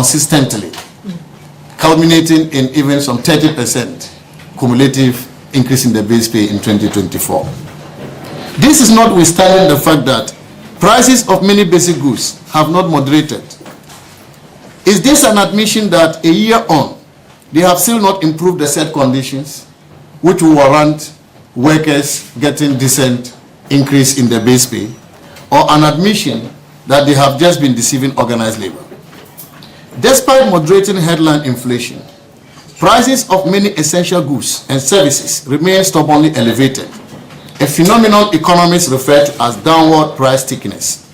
consistently, culminating in even some 30% cumulative increase in the base pay in 2024. This is notwithstanding the fact that prices of many basic goods have not moderated. Is this an admission that a year on, they have still not improved the set conditions which will warrant workers getting decent increase in their base pay, or an admission that they have just been deceiving organized labor? Despite moderating headline inflation, prices of many essential goods and services remain stubbornly elevated, a phenomenon economists refer to as downward price stickiness.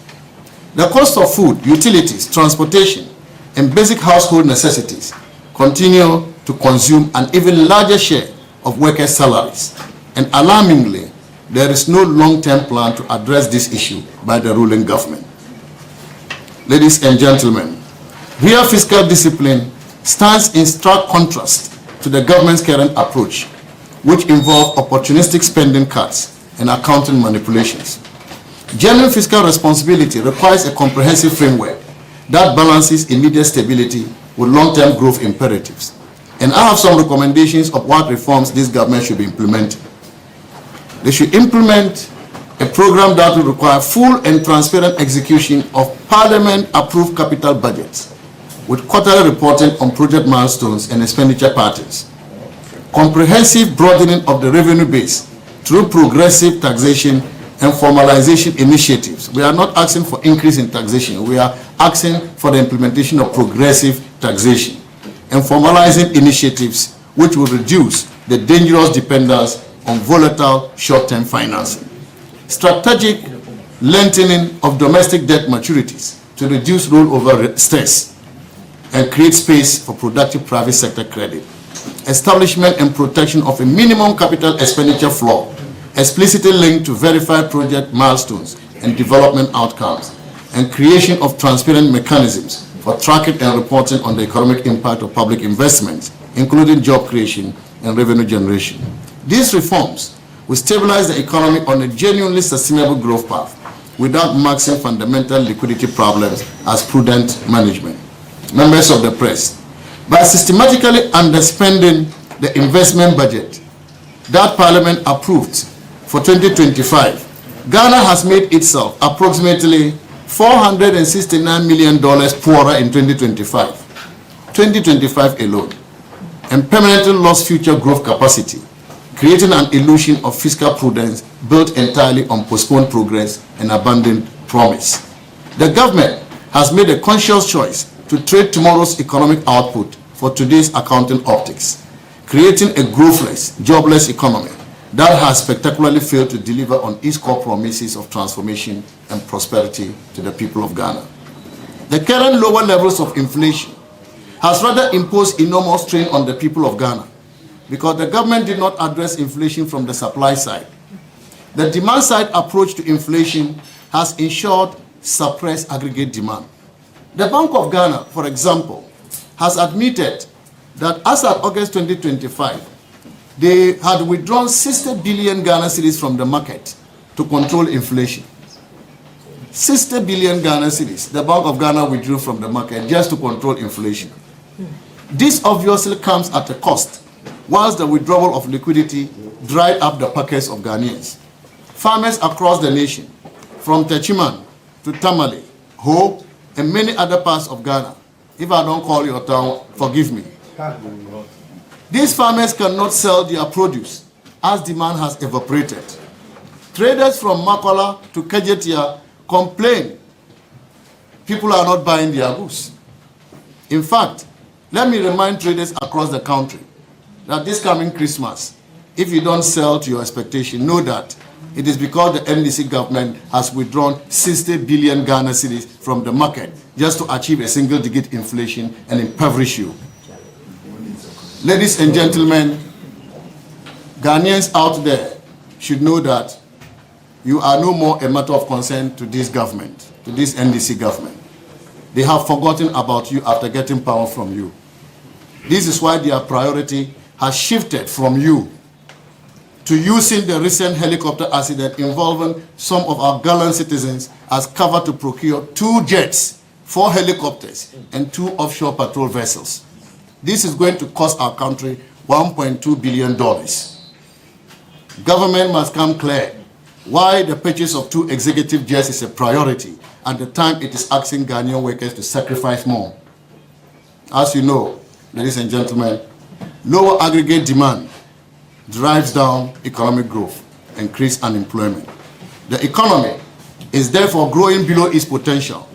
The cost of food, utilities, transportation, and basic household necessities continue to consume an even larger share of workers' salaries, and alarmingly, there is no long-term plan to address this issue by the ruling government. Ladies and gentlemen, real fiscal discipline stands in stark contrast to the government's current approach, which involve opportunistic spending cuts and accounting manipulations. Genuine fiscal responsibility requires a comprehensive framework that balances immediate stability with long-term growth imperatives. And I have some recommendations of what reforms this government should be implementing. They should implement a program that will require full and transparent execution of Parliament-approved capital budgets, with quarterly reporting on project milestones and expenditure patterns. Comprehensive broadening of the revenue base through progressive taxation and formalization initiatives. We are not asking for increase in taxation. We are asking for the implementation of progressive taxation and formalizing initiatives which will reduce the dangerous dependence on volatile short-term financing. Strategic lengthening of domestic debt maturities to reduce rollover stress and create space for productive private sector credit. Establishment and protection of a minimum capital expenditure floor, explicitly linked to verified project milestones and development outcomes, and creation of transparent mechanisms for tracking and reporting on the economic impact of public investments, including job creation and revenue generation. These reforms will stabilize the economy on a genuinely sustainable growth path without maxing fundamental liquidity problems as prudent management. Members of the press, by systematically underspending the investment budget that Parliament approved for 2025, Ghana has made itself approximately $469 million poorer in 2025 alone, and permanently lost future growth capacity, creating an illusion of fiscal prudence built entirely on postponed progress and abandoned promise. The government has made a conscious choice to trade tomorrow's economic output for today's accounting optics, creating a growthless, jobless economy that has spectacularly failed to deliver on its core promises of transformation and prosperity to the people of Ghana. The current lower levels of inflation has rather imposed enormous strain on the people of Ghana, because the government did not address inflation from the supply side. The demand-side approach to inflation has ensured suppressed aggregate demand. The Bank of Ghana, for example, has admitted that as at August 2025, they had withdrawn 60 billion Ghana cedis from the market to control inflation. 60 billion Ghana cedis, the Bank of Ghana withdrew from the market just to control inflation. This obviously comes at a cost, whilst the withdrawal of liquidity dried up the pockets of Ghanaians. Farmers across the nation, from Techiman to Tamale, Ho, and many other parts of Ghana, if I don't call your town, forgive me. These farmers cannot sell their produce as demand has evaporated. Traders from Makola to Kejetia complain people are not buying their goods. In fact, let me remind traders across the country that this coming Christmas, if you don't sell to your expectation, know that it is because the NDC government has withdrawn 60 billion Ghana cedis from the market just to achieve a single-digit inflation and impoverish you. Ladies and gentlemen, Ghanaians out there should know that you are no more a matter of concern to this government, to this NDC government. They have forgotten about you after getting power from you. This is why their priority has shifted from you to using the recent helicopter accident involving some of our gallant citizens as cover to procure 2 jets 4 helicopters, and 2 offshore patrol vessels. This is going to cost our country $1.2 billion. Government must come clear why the purchase of 2 executive jets is a priority at the time it is asking Ghanaian workers to sacrifice more. As you know, ladies and gentlemen, lower aggregate demand drives down economic growth, increased unemployment. The economy is therefore growing below its potential.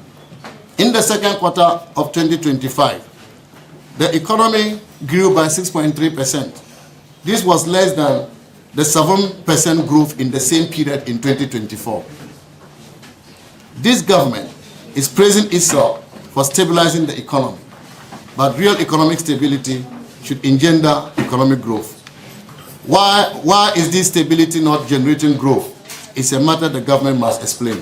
In the second quarter of 2025, the economy grew by 6.3%. This was less than the 7% growth in the same period in 2024. This government is praising itself for stabilizing the economy, but real economic stability should engender economic growth. Why is this stability not generating growth? It's a matter the government must explain.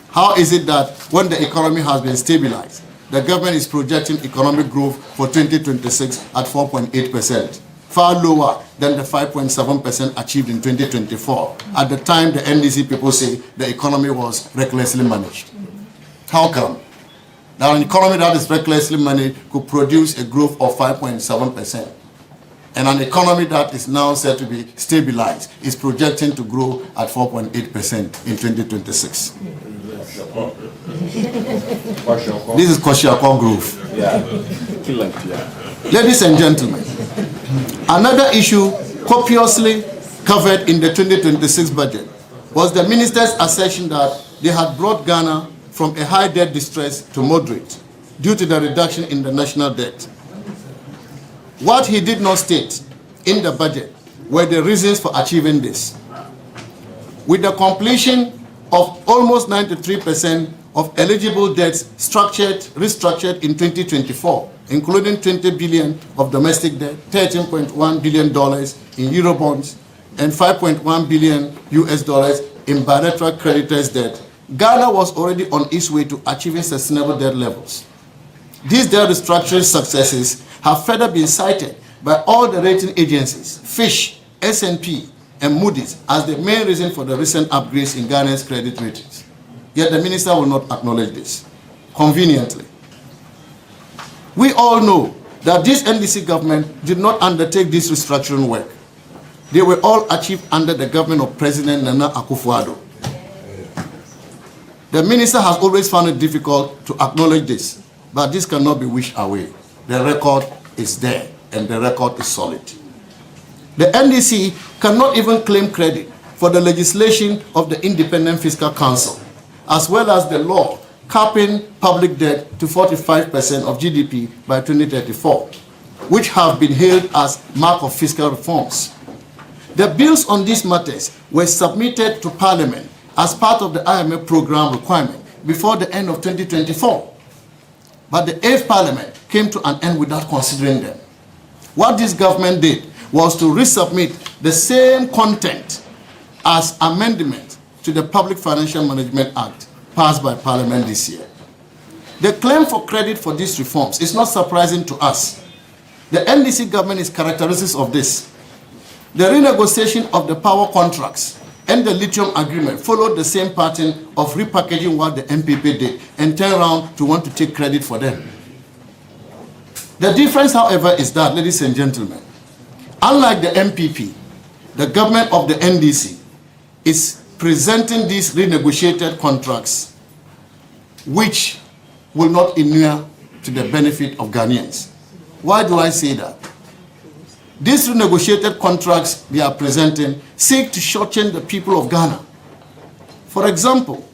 How is it that when the economy has been stabilized, the government is projecting economic growth for 2026 at 4.8%, far lower than the 5.7% achieved in 2024, at the time the NDC people say the economy was recklessly managed? How come? Now, an economy that is recklessly managed could produce a growth of 5.7%. And an economy that is now said to be stabilized is projecting to grow at 4.8% in 2026. This is Kosciuszko growth. Ladies and gentlemen, another issue copiously covered in the 2026 budget was the minister's assertion that they had brought Ghana from a high debt distress to moderate due to the reduction in the national debt. What he did not state in the budget were the reasons for achieving this. With the completion of almost 93% of eligible debts restructured in 2024, including 20 billion of domestic debt, $13.1 billion in Eurobonds, and $5.1 billion US in bilateral creditors' debt, Ghana was already on its way to achieving sustainable debt levels. These debt restructuring successes have further been cited by all the rating agencies, Fitch, S&P, and Moody's, as the main reason for the recent upgrades in Ghana's credit ratings. Yet the minister will not acknowledge this, conveniently. We all know that this NDC government did not undertake this restructuring work. They were all achieved under the government of President Nana Akufo-Addo. The minister has always found it difficult to acknowledge this, but this cannot be wished away. The record is there, and the record is solid. The NDC cannot even claim credit for the legislation of the Independent Fiscal Council, as well as the law capping public debt to 45% of GDP by 2034, which have been hailed as mark of fiscal reforms. The bills on these matters were submitted to Parliament as part of the IMF program requirement before the end of 2024. But the 8th Parliament came to an end without considering them. What this government did was to resubmit the same content as amendment to the Public Financial Management Act passed by Parliament this year. The claim for credit for these reforms is not surprising to us. The NDC government is characteristic of this. The renegotiation of the power contracts and the lithium agreement followed the same pattern of repackaging what the MPP did and turn around to want to take credit for them. The difference, however, is that, ladies and gentlemen, unlike the MPP, the government of the NDC is presenting these renegotiated contracts which will not inure to the benefit of Ghanaians. Why do I say that? These renegotiated contracts they are presenting seek to shorten the people of Ghana. For example,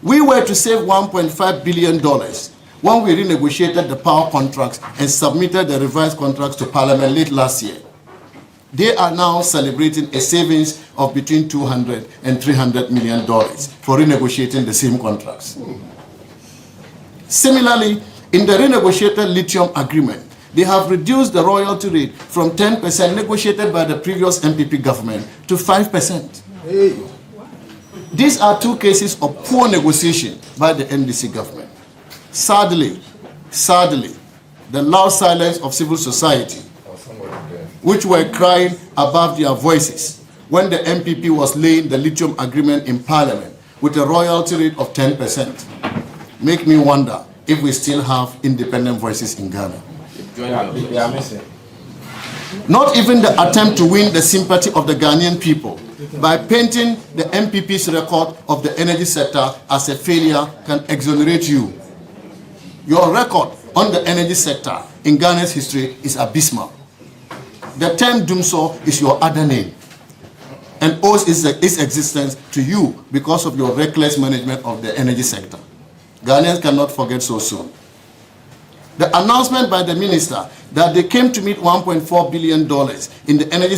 we were to save $1.5 billion when we renegotiated the power contracts and submitted the revised contracts to Parliament late last year. They are now celebrating a savings of between $200 and $300 million for renegotiating the same contracts. Similarly, in the renegotiated lithium agreement, they have reduced the royalty rate from 10% negotiated by the previous MPP government to 5%. Hey. These are two cases of poor negotiation by the NDC government. Sadly, the loud silence of civil society, which were crying above their voices when the MPP was laying the lithium agreement in Parliament with a royalty rate of 10%, make me wonder if we still have independent voices in Ghana. Not even the attempt to win the sympathy of the Ghanaian people by painting the MPP's record of the energy sector as a failure can exonerate you. Your record on the energy sector in Ghana's history is abysmal. The term Dumso is your other name and owes its existence to you because of your reckless management of the energy sector. Ghanaians cannot forget so soon. The announcement by the minister that they came to meet $1.4 billion in the energy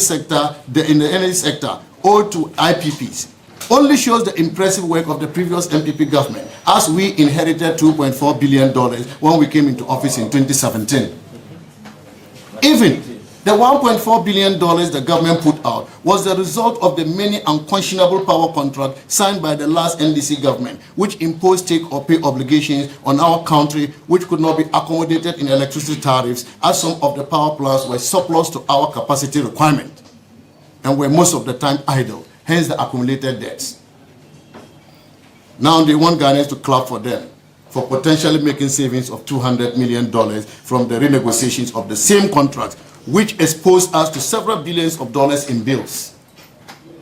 sector owed to IPPs only shows the impressive work of the previous MPP government, as we inherited $2.4 billion when we came into office in 2017. Even the $1.4 billion the government put out was the result of the many unconscionable power contracts signed by the last NDC government, which imposed take-or-pay obligations on our country, which could not be accommodated in electricity tariffs, as some of the power plants were surplus to our capacity requirement and were most of the time idle, hence the accumulated debts. Now they want Ghanaians to clap for them for potentially making savings of $200 million from the renegotiations of the same contracts, which exposed us to several billions of dollars in bills.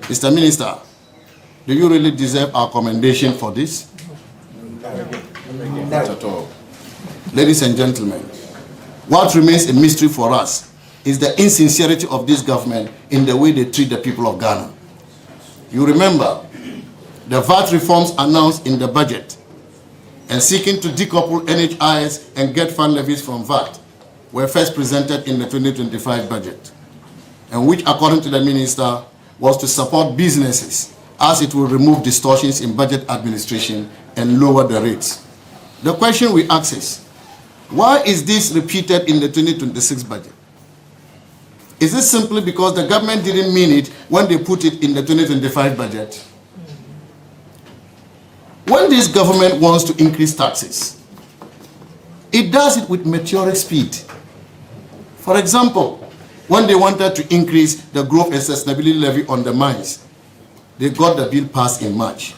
Mr. Minister, do you really deserve our commendation for this? Not at all. Ladies and gentlemen, what remains a mystery for us is the insincerity of this government in the way they treat the people of Ghana. You remember the VAT reforms announced in the budget and seeking to decouple NHIS and get fund levies from VAT were first presented in the 2025 budget, and which, according to the minister, was to support businesses as it will remove distortions in budget administration and lower the rates. The question we ask is, why is this repeated in the 2026 budget? Is it simply because the government didn't mean it when they put it in the 2025 budget? When this government wants to increase taxes, it does it with meteoric speed. For example, when they wanted to increase the growth and sustainability levy on the mines, they got the bill passed in March.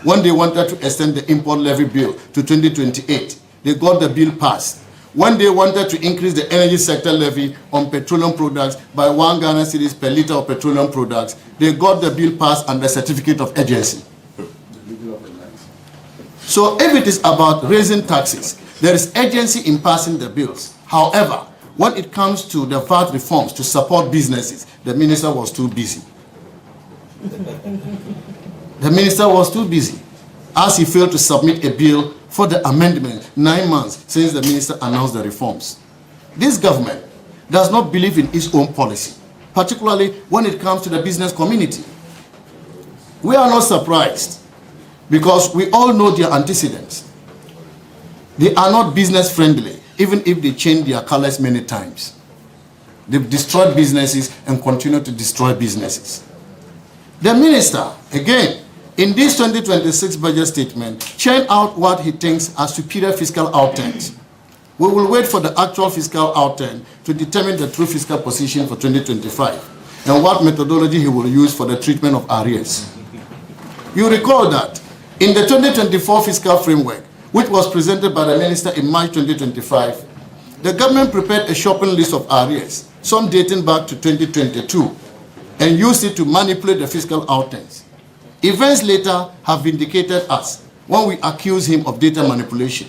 When they wanted to extend the import levy bill to 2028, they got the bill passed. When they wanted to increase the energy sector levy on petroleum products by 1 Ghana cedis per litre of petroleum products, they got the bill passed under certificate of urgency. So if it is about raising taxes, there is urgency in passing the bills. However, when it comes to the VAT reforms to support businesses, the minister was too busy. The minister was too busy, as he failed to submit a bill for the amendment 9 months since the minister announced the reforms. This government does not believe in its own policy, particularly when it comes to the business community. We are not surprised, because we all know their antecedents. They are not business friendly, even if they change their colors many times. They've destroyed businesses and continue to destroy businesses. The minister, again, in this 2026 budget statement, churned out what he thinks are superior fiscal outcomes. We will wait for the actual fiscal outcome to determine the true fiscal position for 2025 and what methodology he will use for the treatment of arrears. You recall that in the 2024 fiscal framework, which was presented by the minister in March 2025, the government prepared a shopping list of arrears, some dating back to 2022, and used it to manipulate the fiscal outcomes. Events later have vindicated us when we accuse him of data manipulation.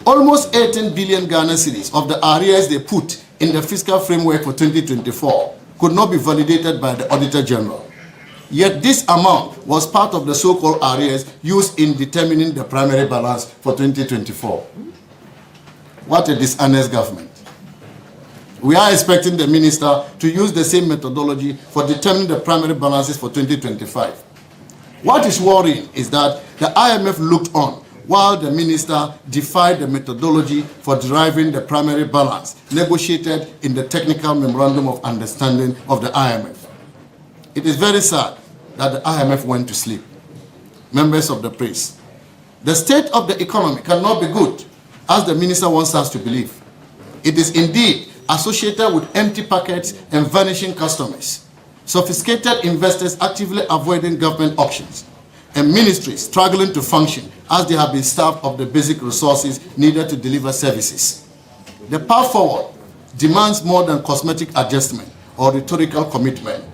Almost 18 billion Ghana cedis of the arrears they put in the fiscal framework for 2024 could not be validated by the Auditor General. Yet this amount was part of the so-called arrears used in determining the primary balance for 2024. What a dishonest government. We are expecting the minister to use the same methodology for determining the primary balances for 2025. What is worrying is that the IMF looked on while the minister defied the methodology for deriving the primary balance negotiated in the technical memorandum of understanding of the IMF. It is very sad that the IMF went to sleep. Members of the press, the state of the economy cannot be good, as the minister wants us to believe. It is indeed associated with empty pockets and vanishing customers, sophisticated investors actively avoiding government auctions, and ministries struggling to function as they have been starved of the basic resources needed to deliver services. The path forward demands more than cosmetic adjustment or rhetorical commitment.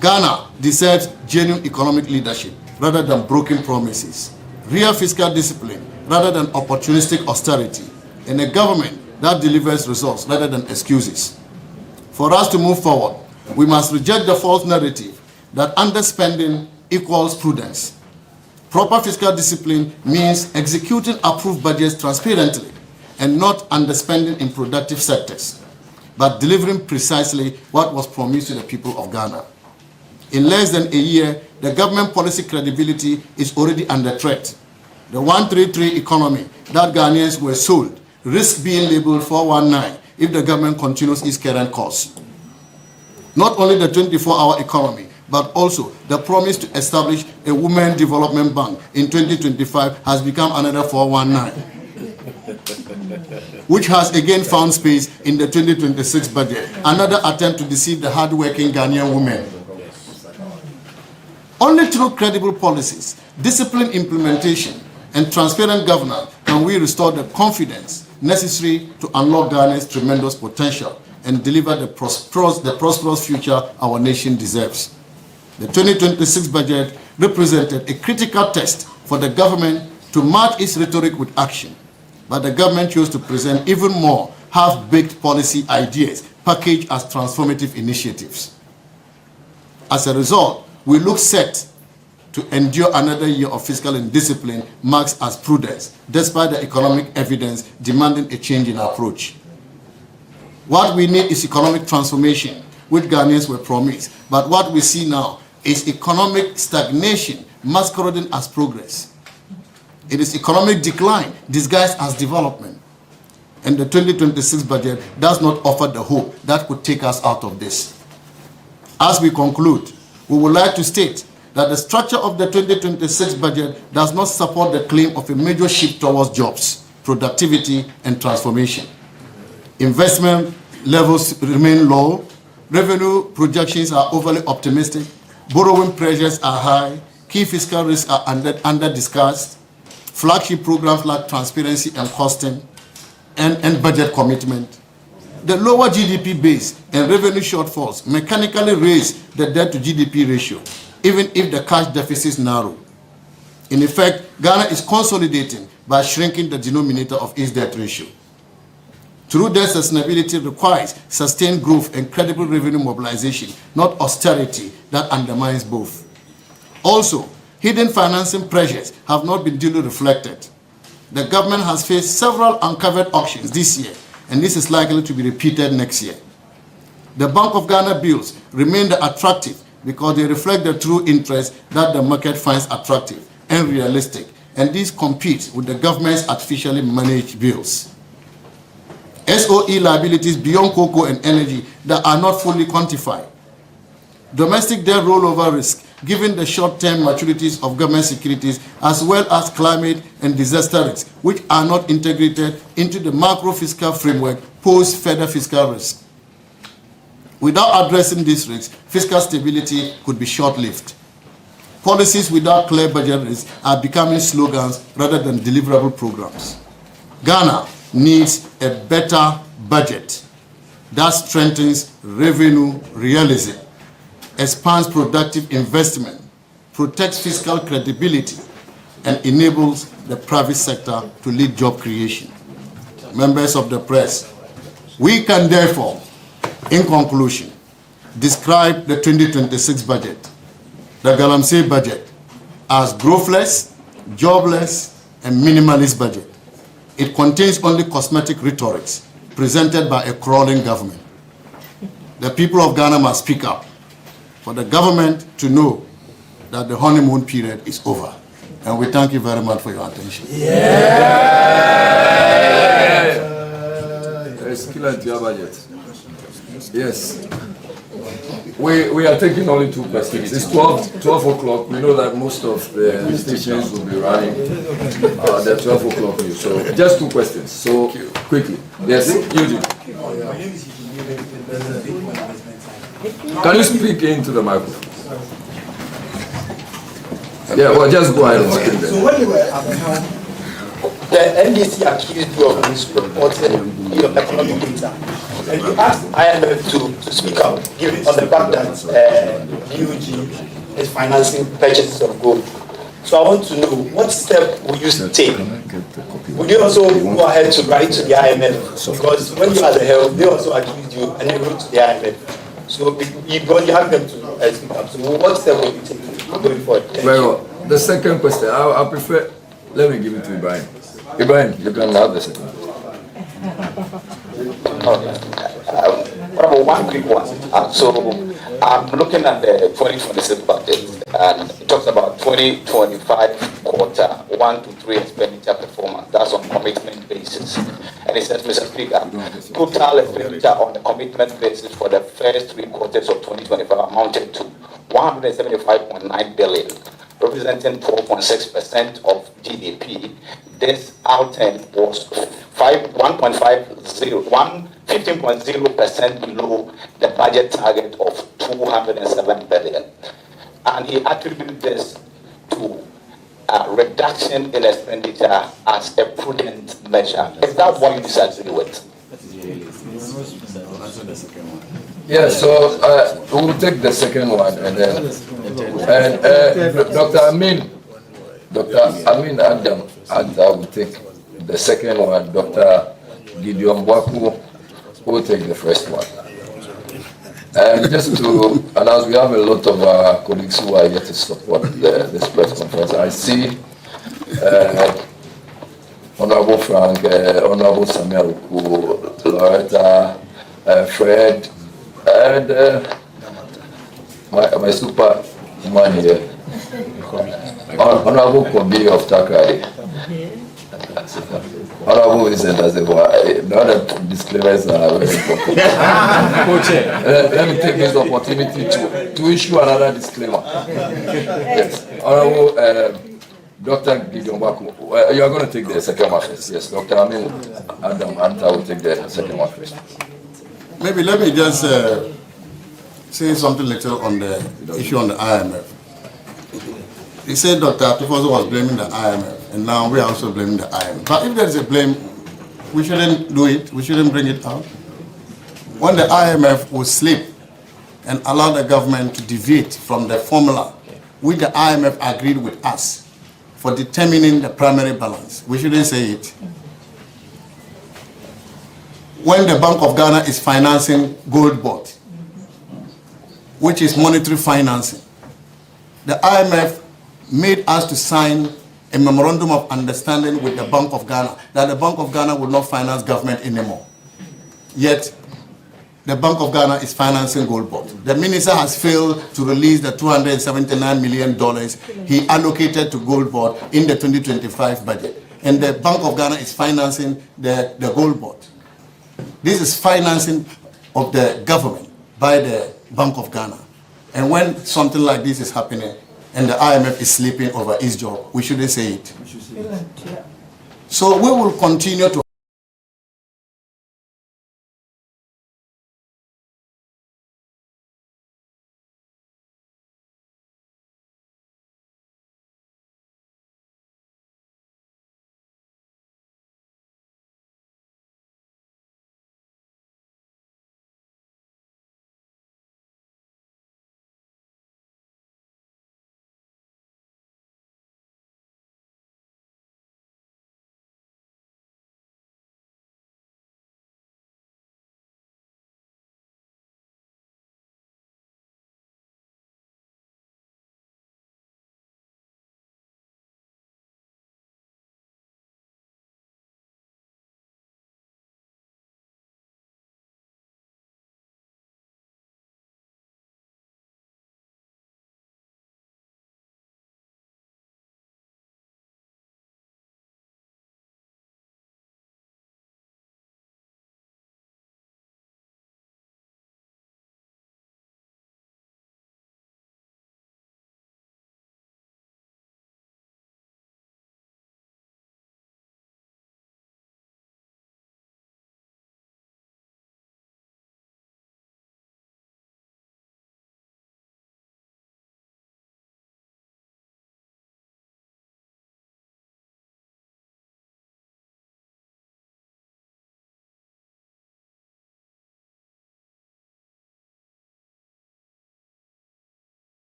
Ghana deserves genuine economic leadership rather than broken promises, real fiscal discipline rather than opportunistic austerity, and a government that delivers results rather than excuses. For us to move forward, we must reject the false narrative that underspending equals prudence. Proper fiscal discipline means executing approved budgets transparently and not underspending in productive sectors, but delivering precisely what was promised to the people of Ghana. In less than a year, the government policy credibility is already under threat. The 133 economy that Ghanaians were sold risks being labeled 419 if the government continues its current course. Not only the 24-hour economy, but also the promise to establish a Women Development Bank in 2025 has become another 419, which has again found space in the 2026 budget, another attempt to deceive the hard-working Ghanaian women. Only through credible policies, disciplined implementation, and transparent governance can we restore the confidence necessary to unlock Ghana's tremendous potential and deliver the prosperous future our nation deserves. The 2026 budget represented a critical test for the government to match its rhetoric with action, but the government chose to present even more half-baked policy ideas packaged as transformative initiatives. As a result, we look set to endure another year of fiscal indiscipline marked as prudence, despite the economic evidence demanding a change in approach. What we need is economic transformation, which Ghanaians were promised, but what we see now is economic stagnation masquerading as progress. It is economic decline disguised as development. And the 2026 budget does not offer the hope that could take us out of this. As we conclude, we would like to state that the structure of the 2026 budget does not support the claim of a major shift towards jobs, productivity, and transformation. Investment levels remain low, revenue projections are overly optimistic, borrowing pressures are high, key fiscal risks are under discussed, flagship programs lack transparency and costing, and budget commitment. The lower GDP base and revenue shortfalls mechanically raise the debt to GDP ratio, even if the cash deficits narrow. In effect, Ghana is consolidating by shrinking the denominator of its debt ratio. True debt sustainability requires sustained growth and credible revenue mobilization, not austerity that undermines both. Also, hidden financing pressures have not been duly reflected. The government has faced several uncovered auctions this year, and this is likely to be repeated next year. The Bank of Ghana bills remain attractive because they reflect the true interest that the market finds attractive and realistic, and these compete with the government's artificially managed bills. SOE liabilities beyond cocoa and energy that are not fully quantified. Domestic debt rollover risk, given the short-term maturities of government securities, as well as climate and disaster risks, which are not integrated into the macro-fiscal framework, pose further fiscal risk. Without addressing these risks, fiscal stability could be short-lived. Policies without clear budget risks are becoming slogans rather than deliverable programs. Ghana needs a better budget that strengthens revenue realism, expands productive investment, protects fiscal credibility, and enables the private sector to lead job creation. Members of the press, we can therefore, in conclusion, describe the 2026 budget, the Galamsey budget, as growthless, jobless, and minimalist budget. It contains only cosmetic rhetorics presented by a crawling government. The people of Ghana must speak up for the government to know that the honeymoon period is over. And we thank you very much for your attention. It's killer to your budget. Yes. We are taking only 2 questions. It's 12 o'clock. We know that most of the stations will be running the 12 o'clock news. So just 2 questions. So quickly. Yes, Eugene. Can you speak into the microphone? Yeah, well, just go ahead and speak then. So when you were at camp, the NDC accused you of misreporting your economic data, and you asked IMF to speak up, given on the fact that BUG is financing purchases of gold. So I want to know, what step will you take? Would you also go ahead to write to the IMF? Because when you had the help, they also accused you and they wrote to the IMF. So you have them to speak up. So what step will you take going forward? Very well. The second question, I prefer, let me give it to Ibrahim. Ibrahim, you can have the second. One quick one. So I'm looking at the 2026 budget, and it talks about 2025 quarter 1 to 3 expenditure performance. That's on commitment basis. And it says, Mr. Speaker, total expenditure on the commitment basis for the first 3 quarters of 2025 amounted to 175.9 billion, representing 4.6% of GDP. This outturn was 15.0% below the budget target of 207 billion. And he attributed this to a reduction in expenditure as a prudent measure. Is that what you disagree with? Yeah, so we'll take the second one and then Dr. Amin Adam will take the second one. Dr. Gideon Bwaku will take the first one. And just to announce, we have a lot of our colleagues who are here to support this press conference. I see Honorable Frank, Honorable Samuel Uku, Loretta, Fred, and my super man here, Honorable Kobi of Takari. Honorable Vincent Azegwa. The other disclaimers are very important. Let me take this opportunity to issue another disclaimer. Yes. Honorable Dr. Gideon Baku, you are going to take the second one first. Yes, Dr. Amin Adam Anta will take the second one first. Maybe let me just say something little on the issue on the IMF. He said Dr. Atufoso was blaming the IMF, and now we are also blaming the IMF. But if there is a blame, we shouldn't do it, we shouldn't bring it out. When the IMF will sleep and allow the government to deviate from the formula which the IMF agreed with us for determining the primary balance, we shouldn't say it. When the Bank of Ghana is financing gold board, which is monetary financing, the IMF made us to sign a memorandum of understanding with the Bank of Ghana that the Bank of Ghana will not finance government anymore. Yet, the Bank of Ghana is financing gold board. The minister has failed to release the $279 million he allocated to gold board in the 2025 budget. And the Bank of Ghana is financing the gold board. This is financing of the government by the Bank of Ghana. And when something like this is happening and the IMF is sleeping over its job, we shouldn't say it. So we will continue to